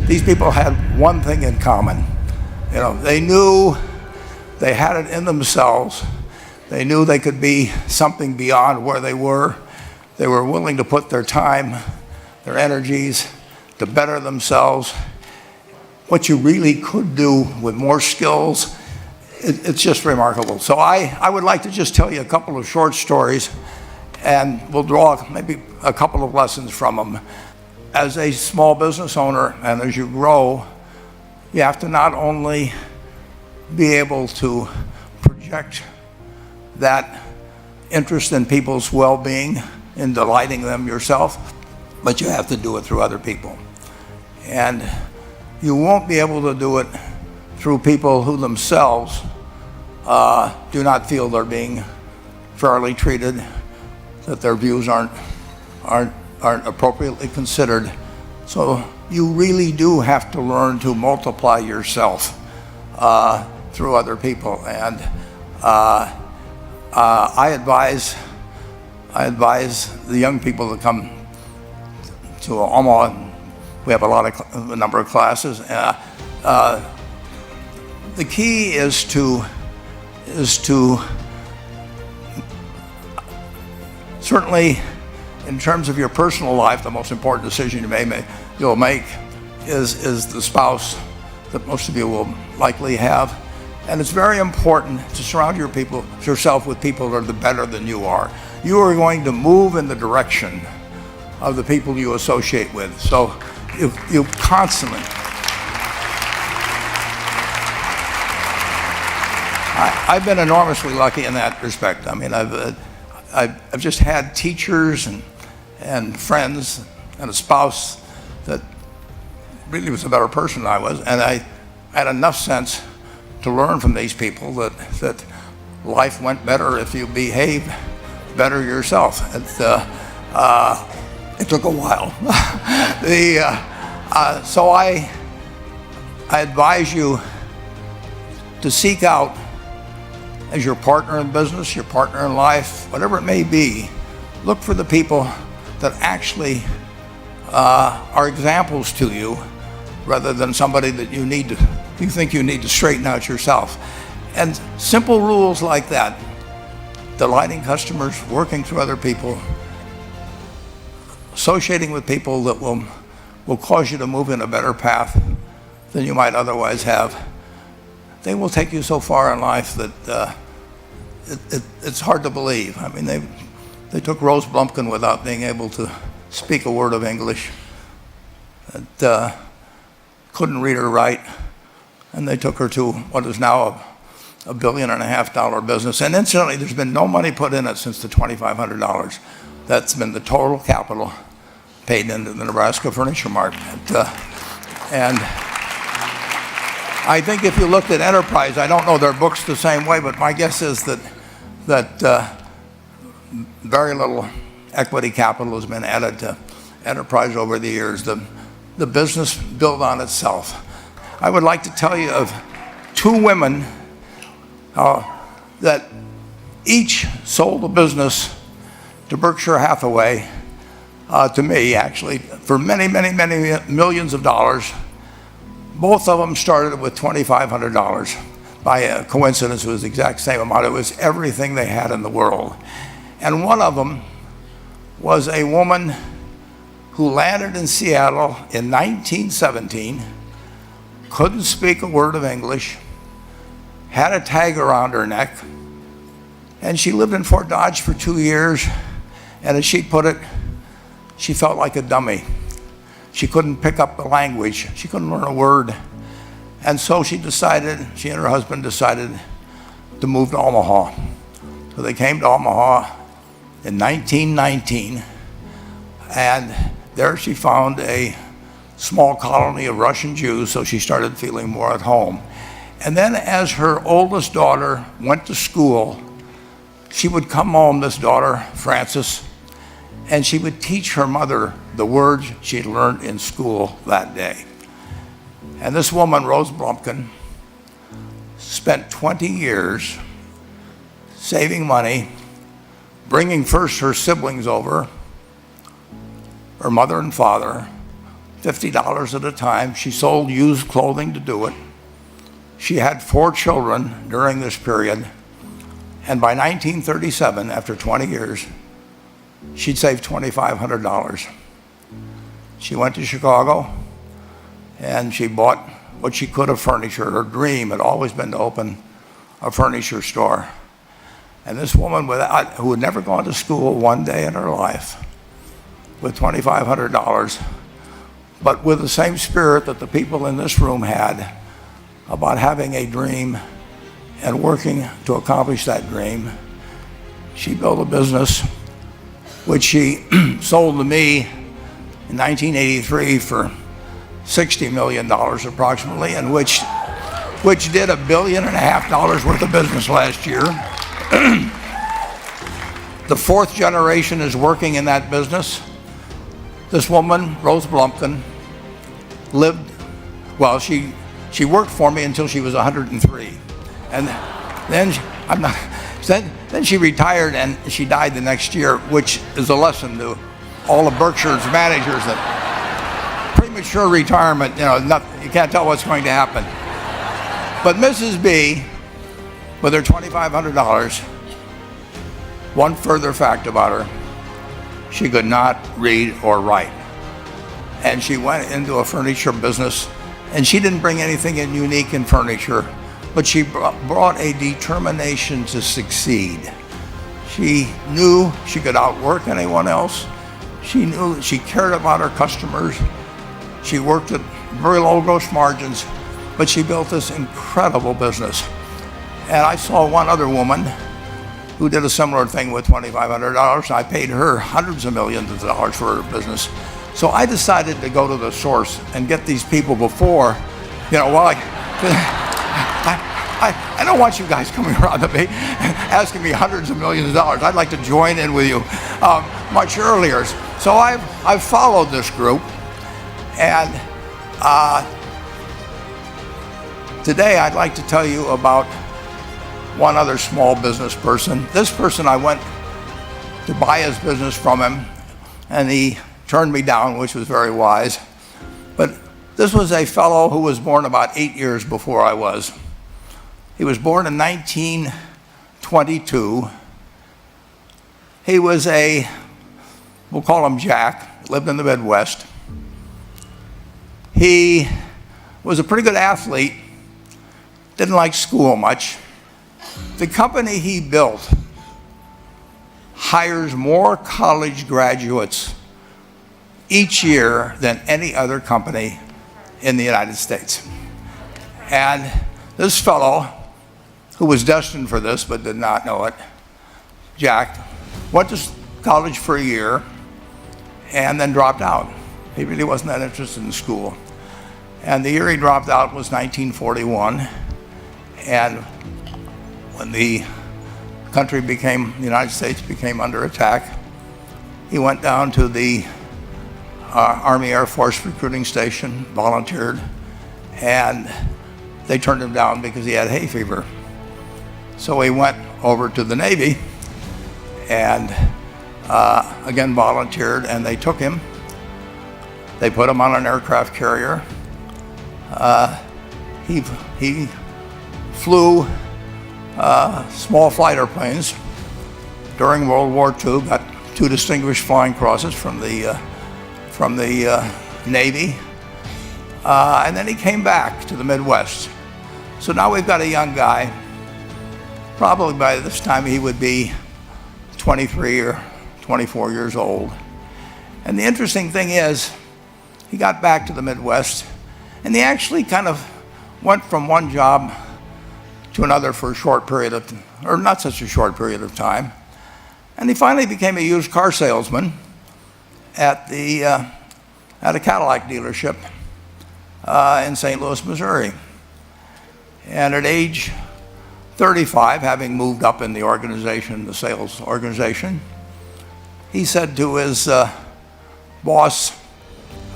these people had one thing in common. You know, they knew they had it in themselves. They knew they could be something beyond where they were. They were willing to put their time, their energies to better themselves. What you really could do with more skills, it's just remarkable. So I would like to just tell you a couple of short stories, and we'll draw maybe a couple of lessons from them. As a small business owner, and as you grow, you have to not only be able to project that interest in people's well-being, in delighting them yourself, but you have to do it through other people. And you won't be able to do it through people who themselves do not feel they're being fairly treated, that their views aren't appropriately considered. So you really do have to learn to multiply yourself through other people. And I advise the young people that come to Omaha. We have a number of classes. The key is to certainly, in terms of your personal life, the most important decision you'll make is the spouse that most of you will likely have. And it's very important to surround yourself with people that are better than you are. You are going to move in the direction of the people you associate with. So you constantly. I've been enormously lucky in that respect. I mean, I've just had teachers and friends and a spouse that really was a better person than I was, and I had enough sense to learn from these people that life went better if you behaved better yourself. It took a while. So I advise you to seek out, as your partner in business, your partner in life, whatever it may be, look for the people that actually are examples to you, rather than somebody that you think you need to straighten out yourself. And simple rules like that, delighting customers, working through other people, associating with people that will cause you to move in a better path than you might otherwise have, they will take you so far in life that it's hard to believe. I mean, they took Rose Blumpkin without being able to speak a word of English, and couldn't read or write, and they took her to what is now a $1.5 billion business. And incidentally, there's been no money put in it since the $2,500. That's been the total capital paid into the Nebraska Furniture Mart. And I think if you looked at Enterprise, I don't know their books the same way, but my guess is that very little equity capital has been added to Enterprise over the years. The business built on itself. I would like to tell you of two women that each sold a business to Berkshire Hathaway, to me actually, for many, many, many millions of dollars. Both of them started with $2,500. By a coincidence, it was the exact same amount. It was everything they had in the world. And one of them was a woman who landed in Seattle in 1917, couldn't speak a word of English, had a tag around her neck, and she lived in Fort Dodge for 2 years, and as she put it, she felt like a dummy. She couldn't pick up the language. She couldn't learn a word. And so she and her husband decided to move to Omaha. So they came to Omaha in 1919, and there she found a small colony of Russian Jews, so she started feeling more at home. And then as her oldest daughter went to school, she would come home, this daughter, Frances, and she would teach her mother the words she'd learned in school that day. And this woman, Rose Blumpkin, spent 20 years saving money, bringing first her siblings over, her mother and father, $50 at a time. She sold used clothing to do it. She had 4 children during this period. And by 1937, after 20 years, she'd saved $2,500. She went to Chicago and she bought what she could of furniture. Her dream had always been to open a furniture store. And this woman who had never gone to school one day in her life, with $2,500, but with the same spirit that the people in this room had about having a dream and working to accomplish that dream, she built a business which she sold to me in 1983 for $60 million approximately, and which did $1.5 billion worth of business last year. The 4th generation is working in that business. This woman, Rose Blumpkin, she worked for me until she was 103. And then she retired and she died the next year, which is a lesson to all of Berkshire's managers that premature retirement, you can't tell what's going to happen. But Mrs. B, with her $2,500, one further fact about her: she could not read or write. And she went into a furniture business, and she didn't bring anything unique in furniture, but she brought a determination to succeed. She knew she could outwork anyone else. She knew she cared about her customers. She worked at very low gross margins, but she built this incredible business. And I saw one other woman who did a similar thing with $2,500. I paid her hundreds of millions of dollars for her business. So I decided to go to the source and get these people before, I don't want you guys coming around to me asking me hundreds of millions of dollars. I'd like to join in with you much earlier. So I've followed this group, and today I'd like to tell you about one other small business person. This person, I went to buy his business from him, and he turned me down, which was very wise. But this was a fellow who was born about 8 years before I was. He was born in 1922. He was we'll call him Jack, lived in the Midwest. He was a pretty good athlete, didn't like school much. The company he built hires more college graduates each year than any other company in the United States. And this fellow, who was destined for this but did not know it, Jack, went to college for a year and then dropped out. He really wasn't that interested in school. And the year he dropped out was 1941. And when the United States became under attack, he went down to the Army Air Force recruiting station, volunteered, and they turned him down because he had hay fever. So he went over to the Navy and again volunteered, and they took him. They put him on an aircraft carrier. He flew small fighter planes during World War II, got 2 distinguished flying crosses from the Navy, and then he came back to the Midwest. So now we've got a young guy. Probably by this time he would be 23 or 24 years old. And the interesting thing is, he got back to the Midwest, and he actually kind of went from one job to another for a short period of, or not such a short period of time. And he finally became a used car salesman at a Cadillac dealership in St. Louis, Missouri. And at age 35, having moved up in the organization, the sales organization, he said to his boss,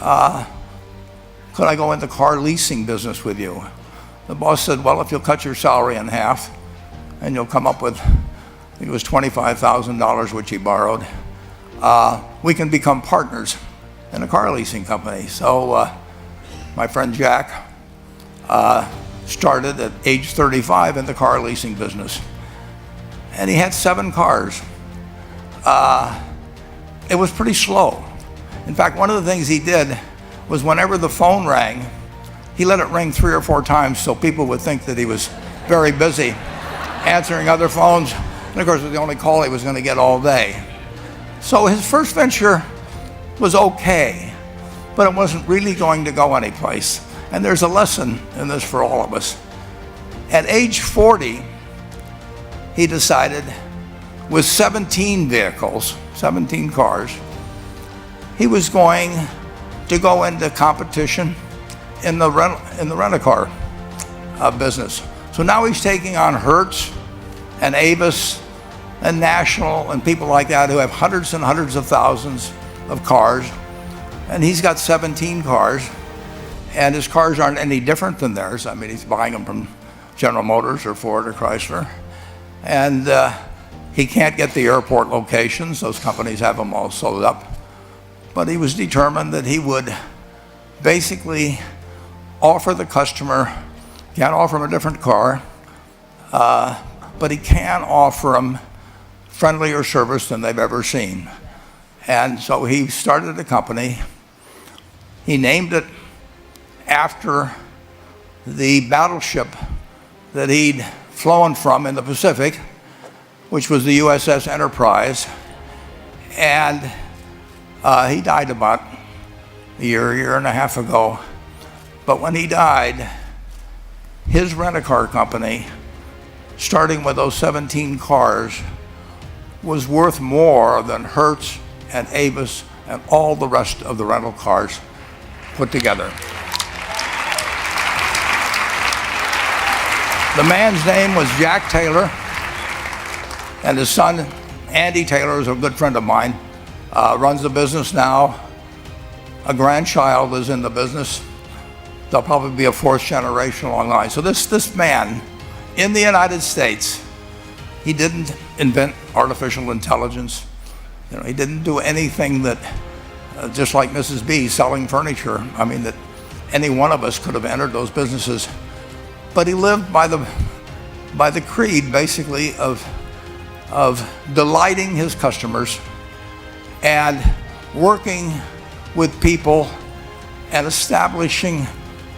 could I go in the car leasing business with you? The boss said, well, if you'll cut your salary in half and you'll come up with, I think it was $25,000, which he borrowed, we can become partners. in a car leasing company. So my friend Jack started at age 35 in the car leasing business. And he had 7 cars. It was pretty slow. In fact, one of the things he did was whenever the phone rang, he let it ring 3 or 4 times so people would think that he was very busy answering other phones. And of course, it was the only call he was going to get all day. So his first venture was okay, but it wasn't really going to go anyplace. And there's a lesson in this for all of us. At age 40, he decided, with 17 vehicles, 17 cars, he was going to go into competition in the rent-a-car business. So now he's taking on Hertz and Avis and National and people like that who have hundreds and hundreds of thousands of cars. And he's got 17 cars, and his cars aren't any different than theirs. I mean, he's buying them from General Motors or Ford or Chrysler. And he can't get the airport locations. Those companies have them all sold up. But he was determined that he would basically offer the customer, can't offer him a different car, but he can offer them friendlier service than they've ever seen. And so he started a company. He named it after the battleship that he'd flown from in the Pacific, which was the USS Enterprise. And he died about a year and a half ago. But when he died, his rent-a-car company, starting with those 17 cars, was worth more than Hertz and Avis and all the rest of the rental cars put together. The man's name was Jack Taylor, and his son, Andy Taylor, is a good friend of mine, runs the business now. A grandchild is in the business. There'll probably be a 4th generation along the line. So this man, in the United States, he didn't invent artificial intelligence. You know, he didn't do anything that, just like Mrs. B selling furniture, I mean, that any one of us could have entered those businesses. But he lived by the creed, basically, of delighting his customers and working with people and establishing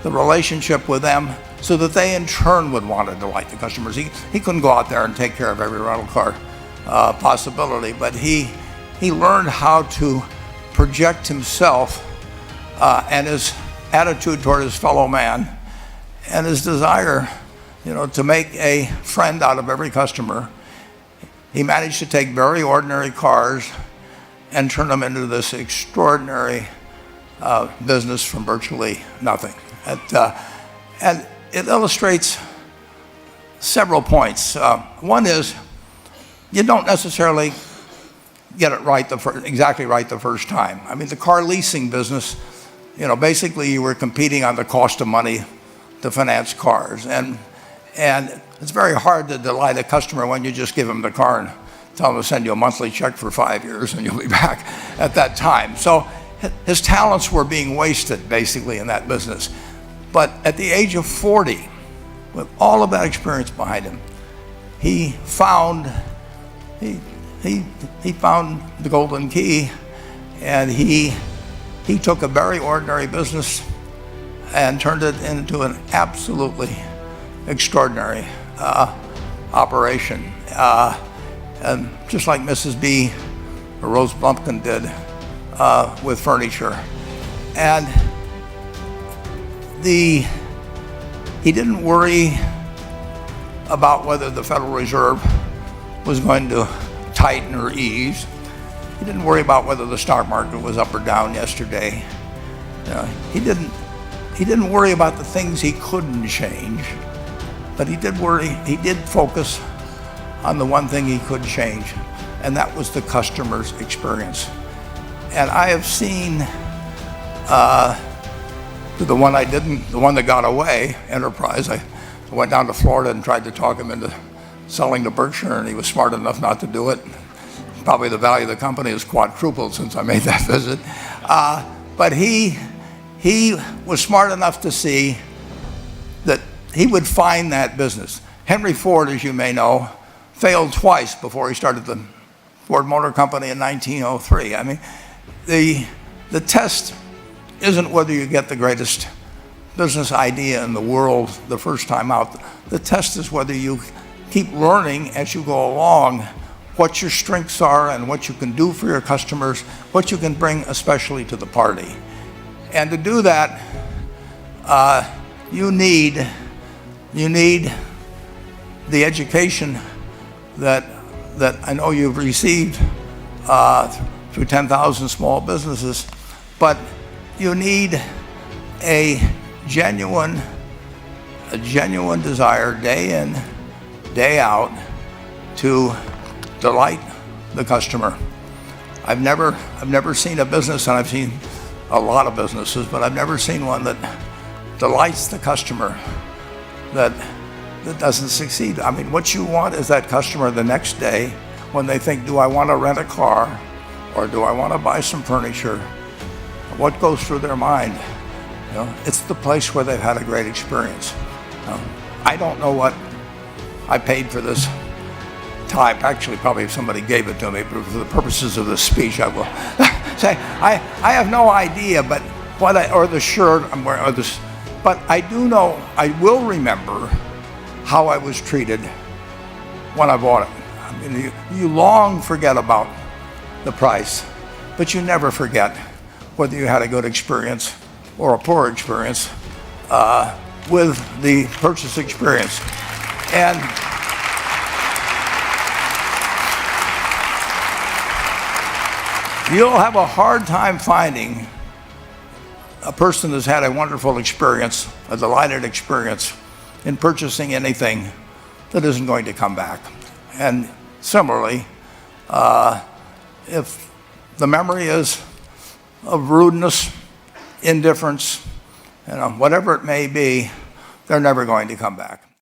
the relationship with them so that they in turn would want to delight the customers. He couldn't go out there and take care of every rental car possibility, but he learned how to project himself and his attitude toward his fellow man and his desire, to make a friend out of every customer. He managed to take very ordinary cars and turn them into this extraordinary business from virtually nothing. And it illustrates several points. One is, you don't necessarily get it right exactly right the first time. I mean, the car leasing business, basically you were competing on the cost of money to finance cars. And it's very hard to delight a customer when you just give them the car and tell them to send you a monthly check for 5 years and you'll be back at that time. So his talents were being wasted basically in that business. But at the age of 40, with all of that experience behind him, he found the golden key, and he took a very ordinary business and turned it into an absolutely extraordinary operation. And just like Mrs. B or Rose Blumpkin did with furniture. And he didn't worry about whether the Federal Reserve was going to tighten or ease. He didn't worry about whether the stock market was up or down yesterday. He didn't worry about the things he couldn't change, but he did focus on the one thing he could change, and that was the customer's experience. And I have seen the one that got away, Enterprise. I went down to Florida and tried to talk him into selling to Berkshire, and he was smart enough not to do it. Probably the value of the company has quadrupled since I made that visit. But he was smart enough to see that he would find that business. Henry Ford, as you may know, failed twice before he started the Ford Motor Company in 1903. I mean, the test isn't whether you get the greatest business idea in the world the first time out. The test is whether you keep learning as you go along what your strengths are and what you can do for your customers, what you can bring especially to the party. And to do that, you need the education that I know you've received through 10,000 small businesses, but you need a genuine desire day in, day out to delight the customer. I've never seen a business, and I've seen a lot of businesses, but I've never seen one that delights the customer that doesn't succeed. I mean, what you want is that customer the next day when they think, do I want to rent a car or do I want to buy some furniture? What goes through their mind? You know, it's the place where they've had a great experience. I don't know what I paid for this tie. Actually, probably if somebody gave it to me, but for the purposes of this speech, I will say I have no idea. But or the shirt I'm wearing, or this, but I do know. I will remember how I was treated when I bought it. I mean, you long forget about the price, but you never forget whether you had a good experience or a poor experience with the purchase experience. And you'll have a hard time finding a person that's had a wonderful experience, a delighted experience in purchasing anything that isn't going to come back. And similarly, if the memory is of rudeness, indifference, whatever it may be, they're never going to come back.